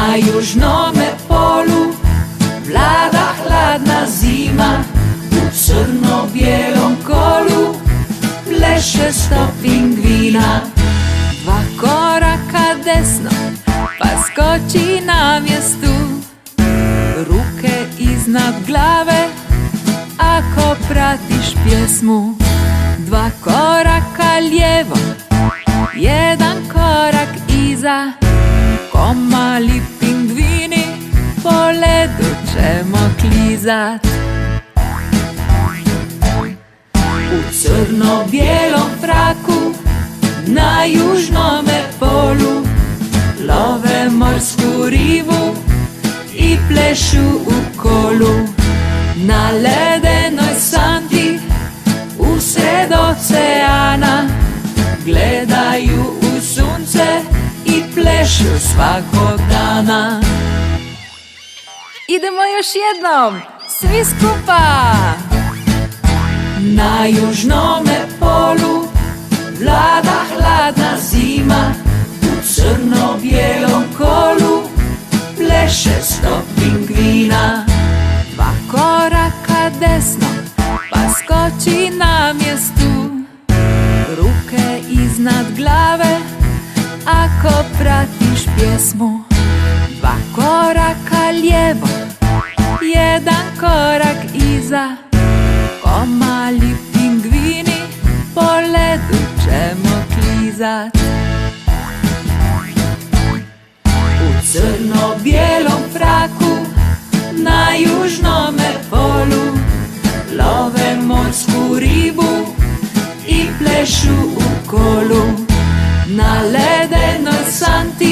Na južnome polu vlada hladna zima, u crno-bijelom kolu pleše 100 pingvina. 2 koraka desno, pa skoči na mjestu, ruke iznad glave ako pratiš pjesmu. 2 koraka lijevo, 1 korak iza, ko mali pingvini po ledu ćemo klizat. U crno-bijelom fraku na južnome polu love morsku ribu i plešu u kolu. Na ledenoj santi usred oceana gledaju u sunce i plešu svakog dana. Idemo još jednom, svi skupa! Na južnome polu vlada hladna zima, u crno-bijelom kolu pleše 100 pingvina. 2 koraka desno, pa skoči na mjestu, ruke iznad glave ako pratiš pjesmu. 2 koraka lijevo, 1 korak iza, ko mali pingvini po ledu ćemo klizat. U crno-bijelom fraku na južnome polu love morsku ribu i plešu u kolu. Na ledenoj santi